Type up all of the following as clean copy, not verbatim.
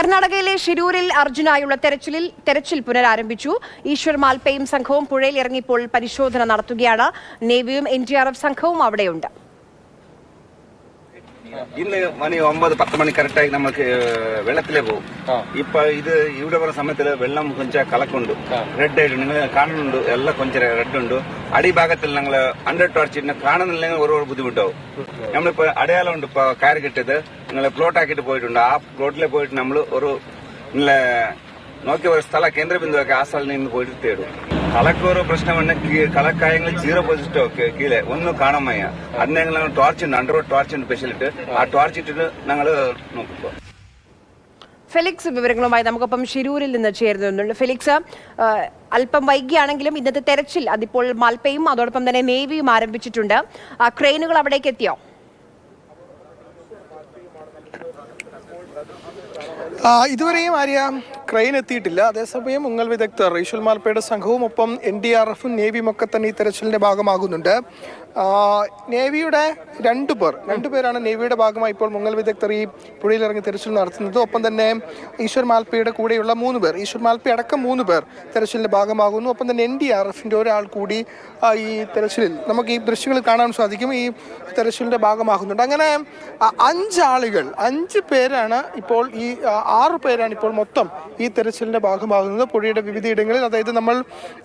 കർണാടകയിലെ ഷിരൂരിൽ അർജുനായുള്ള തെരച്ചിൽ പുനരാരംഭിച്ചു. ഈശ്വർ മാൽപയും സംഘവും പുഴയിൽ ഇറങ്ങിയപ്പോൾ പരിശോധന നടത്തുകയാണ്. നേവിയും NDRF സംഘവും അവിടെയുണ്ട്. ഇന്ന് മണി 9-10 മണി കറക്റ്റായി നമുക്ക് വെള്ളത്തിലേ പോകും. ഇപ്പൊ ഇത് ഇവിടെ വരുന്ന സമയത്ത് വെള്ളം കൊഞ്ചം കലക്കുണ്ട്, റെഡ് ആയിട്ടുണ്ട്. നിങ്ങൾ കാണുന്നുണ്ട്, എല്ലാം കൊഞ്ചം റെഡ് ഉണ്ട്. അടിഭാഗത്തിൽ ഞങ്ങൾ അണ്ടർ ടോർച്ച് കാണുന്നില്ലെങ്കിൽ ഒരു ബുദ്ധിമുട്ടാവും. നമ്മളിപ്പോ അടയാളം ഉണ്ട്, ഇപ്പൊ കയറ് കിട്ടിയത് നിങ്ങൾ പ്ലോട്ട് ആക്കിയിട്ട് പോയിട്ടുണ്ട്. ആ പ്ലോട്ടിലെ പോയിട്ട് നമ്മൾ ഒരു നിങ്ങളെ നോക്കിയ ഒരു സ്ഥല കേന്ദ്രബിന്ദുവൊക്കെ ആ സ്ഥലത്ത് നിന്ന് പോയിട്ട് തേടും. കളക്കൊരു പ്രശ്നമുണ്ട്, കളക്കായങ്ങൾ 0% കീഴെ ഒന്നും കാണാൻ വയ്യ. അത് ഞങ്ങൾ ടോർച്ചുണ്ട്, അണ്ടർവുഡ് ടോർച്ചുണ്ട് സ്പെഷ്യലിട്ട്. ആ ടോർച്ച് ഇട്ടിട്ട് ഞങ്ങൾ നോക്കുമ്പോൾ. ഫെലിക്സ് വിവരങ്ങളുമായി നമുക്കൊപ്പം ഷിരൂരിൽ നിന്ന് ചേരുന്നുണ്ട്. ഫെലിക്സ്, അല്പം വൈകിയാണെങ്കിലും ഇന്നത്തെ തെരച്ചിൽ അതിപ്പോൾ മാൽപ്പയും അതോടൊപ്പം തന്നെ നേവിയും ആരംഭിച്ചിട്ടുണ്ട്. ക്രെയിനുകൾ അവിടേക്ക് എത്തിയോ? ഇതുവരെയും ക്രെയിൻ എത്തിയിട്ടില്ല. അതേസമയം മുങ്ങൽ വിദഗ്ധർ ഈശ്വർ മാൽപ്പയുടെ സംഘവും ഒപ്പം NDRFും നേവിയും ഒക്കെ തന്നെ ഈ തെരച്ചിലിന്റെ ഭാഗമാകുന്നുണ്ട്. നേവിയുടെ രണ്ടുപേരാണ് നേവിയുടെ ഭാഗമായി ഇപ്പോൾ മുങ്ങൽ വിദഗ്ധർ ഈ പുഴയിലിറങ്ങി തെരച്ചിൽ നടത്തുന്നത്. ഒപ്പം തന്നെ ഈശ്വർ മാൽപ്പയുടെ കൂടെയുള്ള 3 പേർ, ഈശ്വർ മാൽപ്പ അടക്കം 3 പേർ തെരച്ചിലിന്റെ ഭാഗമാകുന്നു. ഒപ്പം തന്നെ NDRFിന്റെ ഒരാൾ കൂടി ഈ തെരച്ചിലിൽ നമുക്ക് ഈ ദൃശ്യങ്ങളിൽ കാണാൻ സാധിക്കും, ഈ തെരച്ചിലിന്റെ ഭാഗമാകുന്നുണ്ട്. അങ്ങനെ 5 പേരാണ് ഇപ്പോൾ ഈ 6 പേരാണ് ഇപ്പോൾ മൊത്തം ഈ തെരച്ചിലിന്റെ ഭാഗമാകുന്നത്. പുഴയുടെ വിവിധ ഇടങ്ങളിൽ, അതായത് നമ്മൾ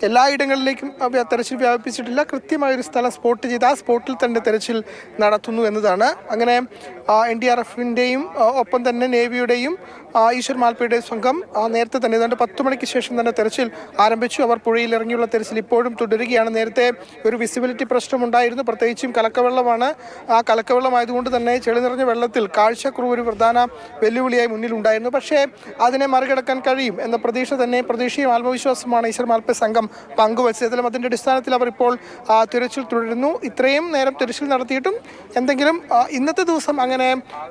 എല്ലാ ഇടങ്ങളിലേക്കും തെരച്ചിൽ വ്യാപിപ്പിച്ചിട്ടില്ല. കൃത്യമായൊരു സ്ഥലം സ്പോട്ട് ചെയ്ത് ആ സ്പോട്ടിൽ തന്നെ തെരച്ചിൽ നടത്തുന്നു എന്നതാണ്. അങ്ങനെ NDRFിൻ്റെയും ഒപ്പം തന്നെ നേവിയുടെയും ഈശ്വർ മാൽപ്പയുടെ സംഘം നേരത്തെ തന്നെ 10 മണിക്ക് ശേഷം തന്നെ തെരച്ചിൽ ആരംഭിച്ചു. അവർ പുഴയിൽ ഇറങ്ങിയുള്ള തെരച്ചിൽ ഇപ്പോഴും തുടരുകയാണ്. നേരത്തെ ഒരു വിസിബിലിറ്റി പ്രശ്നമുണ്ടായിരുന്നു, പ്രത്യേകിച്ചും കലക്കവെള്ളമാണ്. ആ കലക്കവെള്ളമായതുകൊണ്ട് തന്നെ ചെളി നിറഞ്ഞ വെള്ളത്തിൽ കാഴ്ചക്കുറവ് ഒരു പ്രധാന വെല്ലുവിളിയായി മുന്നിലുണ്ടായിരുന്നു. പക്ഷേ അതിനെ മറികടക്കാൻ കഴിയും എന്ന പ്രതീക്ഷയും ആത്മവിശ്വാസമാണ് ഈശ്വർ മാൽപ്പ സംഘം പങ്കുവച്ചത്. അതിൻ്റെ അടിസ്ഥാനത്തിൽ അവർ ഇപ്പോൾ തിരച്ചിൽ തുടരുന്നു. ഇത്രയും നേരം തിരച്ചിൽ നടത്തിയിട്ടും എന്തെങ്കിലും ഇന്നത്തെ ദിവസം അങ്ങനെ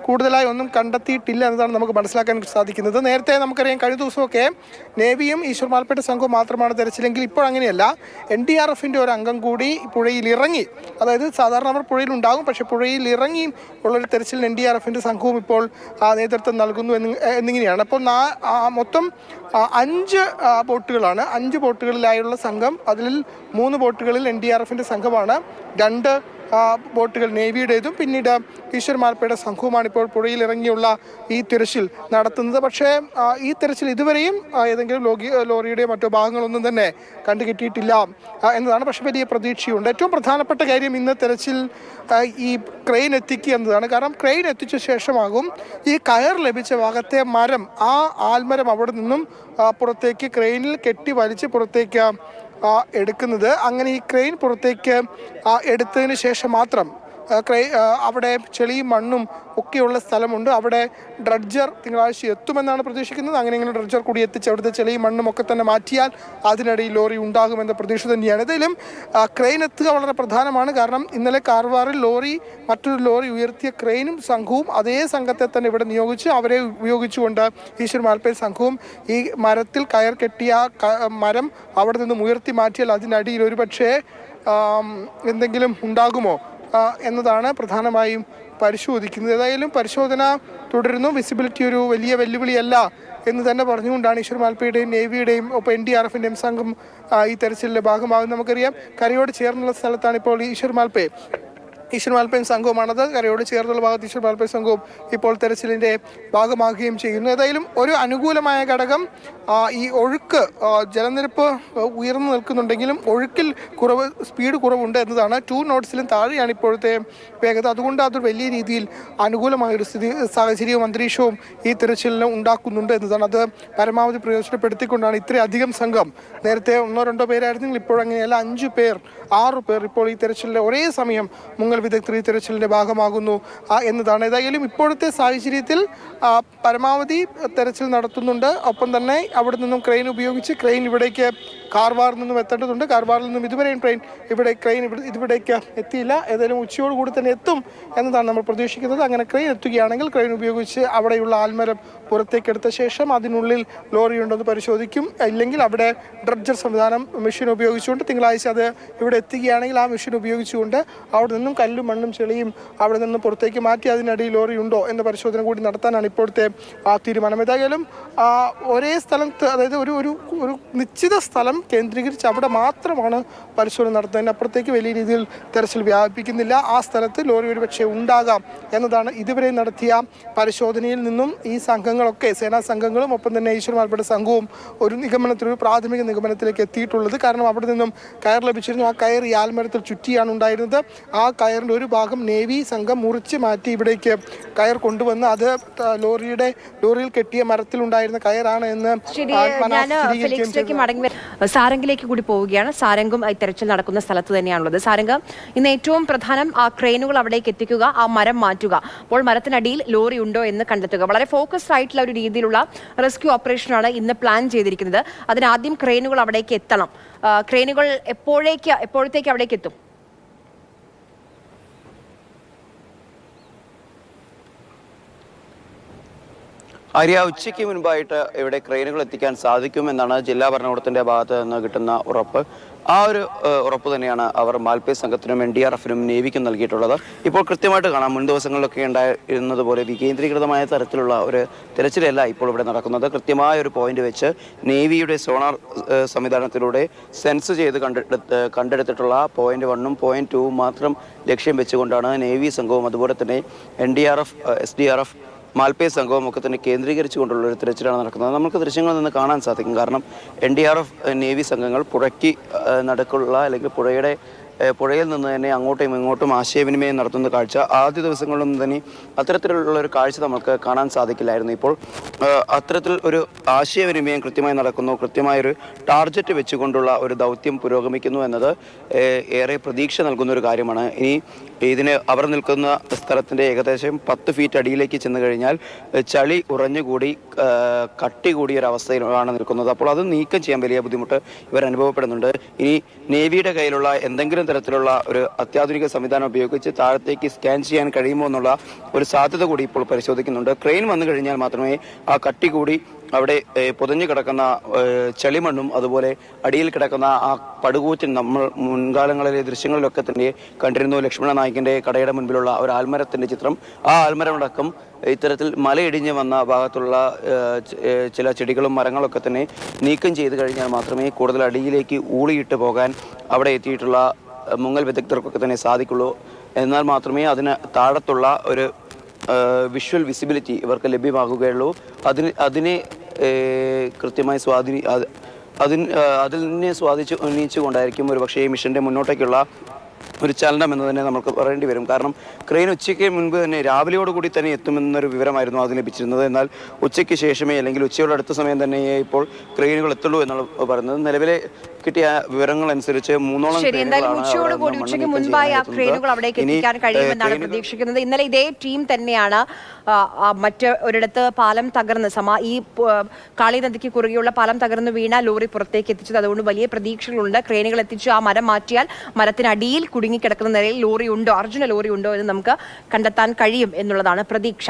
കൂടുതലായി ഒന്നും കണ്ടെത്തിയിട്ടില്ല എന്നതാണ് നമുക്ക് മനസ്സിലാക്കാൻ സാധിക്കുന്നത്. നേരത്തെ നമുക്കറിയാം, കഴിഞ്ഞ ദിവസമൊക്കെ നേവിയും ഈശ്വർ മാൽപ്പയുടെ സംഘവും മാത്രമാണ് തെരച്ചിലെങ്കിൽ ഇപ്പോൾ അങ്ങനെയല്ല. NDRFിൻ്റെ ഒരു അംഗം കൂടി പുഴയിൽ ഇറങ്ങി, അതായത് സാധാരണ അവർ പുഴയിൽ ഉണ്ടാകും, പക്ഷേ പുഴയിൽ ഇറങ്ങി ഉള്ളൊരു തെരച്ചിലിന് NDRFിൻ്റെ സംഘവും ഇപ്പോൾ നേതൃത്വം നൽകുന്നു എന്നിങ്ങനെയാണ്. അപ്പോൾ മൊത്തം 5 ബോട്ടുകളാണ്. 5 ബോട്ടുകളിലായുള്ള സംഘം, അതിൽ 3 ബോട്ടുകളിൽ NDRFിൻ്റെ സംഘമാണ്, 2 ബോട്ടുകൾ നേവിയുടേതും പിന്നീട് ഈശ്വർ മാൽപ്പയുടെ സംഘവുമാണ് ഇപ്പോൾ പുഴയിൽ ഇറങ്ങിയുള്ള ഈ തിരച്ചിൽ നടത്തുന്നത്. പക്ഷേ ഈ തിരച്ചിൽ ഇതുവരെയും ഏതെങ്കിലും ലോറിയുടെയോ മറ്റോ ഭാഗങ്ങളൊന്നും തന്നെ കണ്ടുകിട്ടിയിട്ടില്ല എന്നതാണ്. പക്ഷേ വലിയ പ്രതീക്ഷയുണ്ട്. ഏറ്റവും പ്രധാനപ്പെട്ട കാര്യം ഇന്ന് തിരച്ചിൽ ഈ ക്രെയിൻ എത്തിക്കുക എന്നതാണ്. കാരണം ക്രെയിൻ എത്തിച്ച ശേഷമാകും ഈ കയർ ലഭിച്ച ഭാഗത്തെ മരം, ആ ആൽമരം അവിടെ നിന്നും പുറത്തേക്ക് ക്രെയിനിൽ കെട്ടി വലിച്ച് പുറത്തേക്ക് എടുക്കുന്നത്. അങ്ങനെ ഈ ക്രെയിൻ പുറത്തേക്ക് എടുത്തതിന് ശേഷം മാത്രം അവിടെ ചെളിയും മണ്ണും ഒക്കെയുള്ള സ്ഥലമുണ്ട്. അവിടെ ഡ്രഡ്ജർ തിങ്കളാഴ്ച എത്തുമെന്നാണ് പ്രതീക്ഷിക്കുന്നത്. അങ്ങനെ ഡ്രഡ്ജർ കൂടി എത്തിച്ച് അവിടുത്തെ ചെളിയും മണ്ണും ഒക്കെ തന്നെ മാറ്റിയാൽ അതിനിടയിൽ ലോറി ഉണ്ടാകുമെന്ന പ്രതീക്ഷ തന്നെയാണ്. ഏതായാലും ക്രെയിൻ എത്തുക വളരെ പ്രധാനമാണ്. കാരണം ഇന്നലെ കാർവാറിൽ മറ്റൊരു ലോറി ഉയർത്തിയ ക്രെയിനും സംഘവും അതേ സംഘത്തെ തന്നെ ഇവിടെ നിയോഗിച്ച് അവരെ ഉപയോഗിച്ചുകൊണ്ട് ഈശ്വർ മാൽപ്പ സംഘവും ഈ മരത്തിൽ കയർ കെട്ടിയ മരം അവിടെ നിന്നും ഉയർത്തി മാറ്റിയാൽ അതിനടിയിൽ ഒരുപക്ഷേ എന്തെങ്കിലും ഉണ്ടാകുമോ എന്നതാണ് പ്രധാനമായും പരിശോധിക്കുന്നത്. ഏതായാലും പരിശോധന തുടരുന്നു. വിസിബിലിറ്റി ഒരു വലിയ വെല്ലുവിളിയല്ല എന്ന് തന്നെ പറഞ്ഞുകൊണ്ടാണ് ഈശ്വർ മാൽപ്പയുടെയും നേവിയുടെയും ഒപ്പം NDRFിൻ്റെയും സംഘം ഈ തെരച്ചിലിൻ്റെ ഭാഗമാകും. നമുക്കറിയാം, കരയോട് ചേർന്നുള്ള സ്ഥലത്താണ് ഇപ്പോൾ ഈശ്വർ മാൽപ്പയും സംഘവുമാണത്. കരയോട് ചേർന്നുള്ള ഭാഗത്ത് ഈശ്വർ മാൽപ്പയും സംഘവും ഇപ്പോൾ തെരച്ചിലിൻ്റെ ഭാഗമാകുകയും ചെയ്യുന്നു. ഏതായാലും ഒരു അനുകൂലമായ ഘടകം ഈ ഒഴുക്ക്, ജലനിരപ്പ് ഉയർന്നു നിൽക്കുന്നുണ്ടെങ്കിലും ഒഴുക്കിൽ സ്പീഡ് കുറവുണ്ട് എന്നതാണ്. 2 knotsലും താഴെയാണ് ഇപ്പോഴത്തെ വേഗത. അതുകൊണ്ട് അതൊരു വലിയ രീതിയിൽ അനുകൂലമായൊരു സാഹചര്യവും അന്തരീക്ഷവും ഈ തിരച്ചിലിന് ഉണ്ടാക്കുന്നുണ്ട് എന്നതാണ്. അത് പരമാവധി പ്രയോജനപ്പെടുത്തിക്കൊണ്ടാണ് ഇത്രയധികം സംഘം, നേരത്തെ 1-2 പേരായിരുന്നെങ്കിൽ ഇപ്പോഴങ്ങനെയല്ല 5 പേർ 6 പേർ ഇപ്പോൾ ഈ തെരച്ചിലിൻ്റെ ഒരേ സമയം മുങ്ങൽ വിദഗ്ധർ ഈ തെരച്ചിലിൻ്റെ ഭാഗമാകുന്നു എന്നതാണ്. ഏതായാലും ഇപ്പോഴത്തെ സാഹചര്യത്തിൽ പരമാവധി തെരച്ചിൽ നടത്തുന്നുണ്ട്. ഒപ്പം തന്നെ അവിടെ നിന്നും ക്രെയിൻ ഉപയോഗിച്ച് ക്രെയിൻ ഇവിടേക്ക് കാർവാറിൽ നിന്നും എത്തേണ്ടതുണ്ട്. കാർവാറിൽ നിന്നും ഇതുവരെയും ക്രെയിൻ ഇവിടേക്ക് എത്തിയില്ല. ഏതായാലും ഉച്ചയോടുകൂടി തന്നെ എത്തും എന്നതാണ് നമ്മൾ പ്രതീക്ഷിക്കുന്നത്. അങ്ങനെ ക്രെയിൻ എത്തുകയാണെങ്കിൽ ക്രെയിൻ ഉപയോഗിച്ച് അവിടെയുള്ള ആൽമരം പുറത്തേക്ക് എടുത്ത ശേഷം അതിനുള്ളിൽ ലോറി ഉണ്ടെന്ന് പരിശോധിക്കും. ഇല്ലെങ്കിൽ അവിടെ ഡ്രഡ്ജർ സംവിധാനം മെഷീൻ ഉപയോഗിച്ചുകൊണ്ട് തിങ്കളാഴ്ച അത് ഇവിടെ എത്തുകയാണെങ്കിൽ ആ മെഷീൻ ഉപയോഗിച്ചുകൊണ്ട് അവിടെ നിന്നും കല്ലും മണ്ണും ചെളിയും അവിടെ നിന്നും പുറത്തേക്ക് മാറ്റി അതിനടിയിൽ ലോറി ഉണ്ടോ എന്ന പരിശോധന കൂടി നടത്താനാണ് ഇപ്പോഴത്തെ തീരുമാനം. ഏതായാലും ഒരേ സ്ഥലത്ത്, അതായത് ഒരു നിശ്ചിത സ്ഥലം കേന്ദ്രീകരിച്ച് അവിടെ മാത്രമാണ് പരിശോധന നടത്തുന്നതിന് അപ്പുറത്തേക്ക് വലിയ രീതിയിൽ തെരച്ചിൽ വ്യാപിപ്പിക്കുന്നില്ല. ആ സ്ഥലത്ത് ലോറി ഒരുപക്ഷെ ഉണ്ടാകാം എന്നതാണ് ഇതുവരെ നടത്തിയ പരിശോധനയിൽ നിന്നും ഈ സംഘങ്ങളൊക്കെ, സേനാ സംഘങ്ങളും ഒപ്പം തന്നെ ഈശ്വരമാർപ്പയുടെ സംഘവും ഒരു പ്രാഥമിക നിഗമനത്തിലേക്ക് എത്തിയിട്ടുള്ളത്. കാരണം അവിടെ നിന്നും കയർ ലഭിച്ചിരുന്നു. ആ കയർ ഈ ആൽമരത്തിൽ ചുറ്റിയാണ് ഉണ്ടായിരുന്നത്. ആ കയറിൻ്റെ ഒരു ഭാഗം നേവി സംഘം മുറിച്ച് മാറ്റി ഇവിടേക്ക് കയർ കൊണ്ടുവന്ന് അത് ലോറിയിൽ കെട്ടിയ മരത്തിലുണ്ടായിരുന്ന കയറാണ് എന്ന് സാരംഗിലേക്ക് കൂടി പോവുകയാണ്. സാരംഗും തെരച്ചിൽ നടക്കുന്ന സ്ഥലത്ത് തന്നെയാണുള്ളത്. സാരംഗം, ഇന്ന് ഏറ്റവും പ്രധാനം ആ ക്രെയിനുകൾ അവിടേക്ക് എത്തിക്കുക, ആ മരം മാറ്റുക, അപ്പോൾ മരത്തിനടിയിൽ ലോറി ഉണ്ടോ എന്ന് കണ്ടെത്തുക. വളരെ ഫോക്കസ്ഡ് ആയിട്ടുള്ള ഒരു രീതിയിലുള്ള റെസ്ക്യൂ ഓപ്പറേഷനാണ് ഇന്ന് പ്ലാൻ ചെയ്തിരിക്കുന്നത്. അതിനാദ്യം ക്രെയിനുകൾ അവിടേക്ക് എത്തണം. ക്രെയിനുകൾ എപ്പോഴത്തേക്ക് അവിടേക്ക് എത്തും? ആര്യ, ഉച്ചയ്ക്ക് മുൻപായിട്ട് ഇവിടെ ക്രെയിനുകൾ എത്തിക്കാൻ സാധിക്കുമെന്നാണ് ജില്ലാ ഭരണകൂടത്തിന്റെ ഭാഗത്ത് നിന്ന് കിട്ടുന്ന ഉറപ്പ്. ആ ഒരു ഉറപ്പ് തന്നെയാണ് അവർ മാൽപേ സംഘത്തിനും NDRFനും നേവിക്കും നൽകിയിട്ടുള്ളത്. ഇപ്പോൾ കൃത്യമായിട്ട് കാണാം, മുൻ ദിവസങ്ങളിലൊക്കെ ഉണ്ടായിരുന്നത് പോലെ വികേന്ദ്രീകൃതമായ തരത്തിലുള്ള ഒരു തിരച്ചിലല്ല ഇപ്പോൾ ഇവിടെ നടക്കുന്നത്. കൃത്യമായ ഒരു പോയിന്റ് വെച്ച് നേവിയുടെ സോണാർ സംവിധാനത്തിലൂടെ സെൻസ് ചെയ്ത് കണ്ടെടുത്തിട്ടുള്ള പോയിന്റ് 1ഉം പോയിന്റ് 2ഉം മാത്രം ലക്ഷ്യം വെച്ചുകൊണ്ടാണ് നേവി സംഘവും അതുപോലെ തന്നെ NDRF, SDRF, മാൽപേ സംഘവും ഒക്കെ തന്നെ കേന്ദ്രീകരിച്ചുകൊണ്ടുള്ള ഒരു തിരച്ചിലാണ് നടക്കുന്നത്. നമുക്ക് ദൃശ്യങ്ങളിൽ നിന്ന് കാണാൻ സാധിക്കും. കാരണം NDRF നേവി സംഘങ്ങൾ പുഴയ്ക്ക് നടുക്കുള്ള അല്ലെങ്കിൽ പുഴയിൽ നിന്ന് തന്നെ അങ്ങോട്ടും ഇങ്ങോട്ടും ആശയവിനിമയം നടത്തുന്ന കാഴ്ച ആദ്യ ദിവസങ്ങളിലൊന്നും തന്നെ അത്തരത്തിലുള്ള ഒരു കാഴ്ച നമുക്ക് കാണാൻ സാധിക്കില്ലായിരുന്നു. ഇപ്പോൾ അത്തരത്തിൽ ഒരു ആശയവിനിമയം കൃത്യമായി നടക്കുന്നു. കൃത്യമായൊരു ടാർഗറ്റ് വെച്ചുകൊണ്ടുള്ള ഒരു ദൗത്യം പുരോഗമിക്കുന്നു എന്നത് ഏറെ പ്രതീക്ഷ നൽകുന്ന ഒരു കാര്യമാണ്. ഇനി അവർ നിൽക്കുന്ന സ്ഥലത്തിൻ്റെ ഏകദേശം 10 ഫീറ്റ് അടിയിലേക്ക് ചെന്ന് കഴിഞ്ഞാൽ ചളി ഉറഞ്ഞുകൂടി കട്ടി കൂടിയ ഒരവസ്ഥയിലാണ് നിൽക്കുന്നത്. അപ്പോൾ അത് നീക്കം ചെയ്യാൻ വലിയ ബുദ്ധിമുട്ട് ഇവർ അനുഭവപ്പെടുന്നുണ്ട്. ഇനി നേവിയുടെ കയ്യിലുള്ള എന്തെങ്കിലും തരത്തിലുള്ള ഒരു അത്യാധുനിക സംവിധാനം ഉപയോഗിച്ച് താഴത്തേക്ക് സ്കാൻ ചെയ്യാൻ കഴിയുമോ എന്നുള്ള ഒരു സാധ്യത കൂടി ഇപ്പോൾ പരിശോധിക്കുന്നുണ്ട്. ക്രെയിൻ വന്നു കഴിഞ്ഞാൽ മാത്രമേ ആ കട്ടി കൂടി അവിടെ പൊതിഞ്ഞു കിടക്കുന്ന ചെളിമണ്ണും അതുപോലെ അടിയിൽ കിടക്കുന്ന ആ പടുകൂറ്റൻ, നമ്മൾ മുൻകാലങ്ങളിലെ ദൃശ്യങ്ങളിലൊക്കെ തന്നെ കണ്ടിരുന്നു ലക്ഷ്മണ നായിക്കിന്റെ കടയുടെ മുൻപിലുള്ള ഒരു ആൽമരത്തിന്റെ ചിത്രം. ആ ആൽമരമടക്കം ഇത്തരത്തിൽ മലയിടിഞ്ഞ് വന്ന ഭാഗത്തുള്ള ചില ചെടികളും മരങ്ങളൊക്കെ തന്നെ നീക്കം ചെയ്ത് കഴിഞ്ഞാൽ മാത്രമേ കൂടുതൽ അടിയിലേക്ക് ഊളിയിട്ട് പോകാൻ അവിടെ എത്തിയിട്ടുള്ള മുങ്ങൽ വിദഗ്ധർക്കൊക്കെ തന്നെ സാധിക്കുള്ളൂ. എന്നാൽ മാത്രമേ അതിന് താഴത്തുള്ള ഒരു വിഷ്വൽ വിസിബിലിറ്റി ഇവർക്ക് ലഭ്യമാകുകയുള്ളൂ. അതിനെ കൃത്യമായി അതിനെ ഉന്നയിച്ചുകൊണ്ടായിരിക്കും ഒരു പക്ഷേ ഈ മിഷന്റെ മുന്നോട്ടേക്കുള്ള ഒരു ചലനം എന്ന് തന്നെ നമുക്ക് പറയേണ്ടി വരും. കാരണം ക്രെയിൻ ഉച്ചയ്ക്ക് മുൻപ് തന്നെ രാവിലെയോടുകൂടി തന്നെ എത്തുമെന്നൊരു വിവരമായിരുന്നു ആദ്യം ലഭിച്ചിരുന്നത്. എന്നാൽ ഉച്ചയ്ക്ക് ശേഷമേ അല്ലെങ്കിൽ ഉച്ചയോട് അടുത്ത സമയം തന്നെ ഇപ്പോൾ ക്രെയിനുകൾ എത്തുള്ളൂ എന്നാണ് പറയുന്നത്. നിലവിലെ കിട്ടിയ വിവരങ്ങൾ അനുസരിച്ച് 3ഓളം ഉച്ചയ്ക്ക് മുൻപായി ആ ക്രെയിനുകൾ അവിടേക്ക് എത്തിക്കാൻ കഴിയുമെന്നാണ് പ്രതീക്ഷിക്കുന്നത്. ഇന്നലെ ഇതേ ടീം തന്നെയാണ് ഒരിടത്ത് പാലം തകർന്ന് ഈ കാളി നദിക്ക് കുറുകെയുള്ള പാലം തകർന്ന് വീണ ലോറി പുറത്തേക്ക് എത്തിച്ചത്. അതുകൊണ്ട് വലിയ പ്രതീക്ഷകളുണ്ട്. ക്രെയിനുകൾ എത്തിച്ച് ആ മരം മാറ്റിയാൽ മരത്തിനടിയിൽ കുടുങ്ങിക്കിടക്കുന്ന നിലയിൽ ലോറി ഉണ്ടോ, അർജുന ലോറി ഉണ്ടോ എന്ന് നമുക്ക് കണ്ടെത്താൻ കഴിയും എന്നുള്ളതാണ് പ്രതീക്ഷ.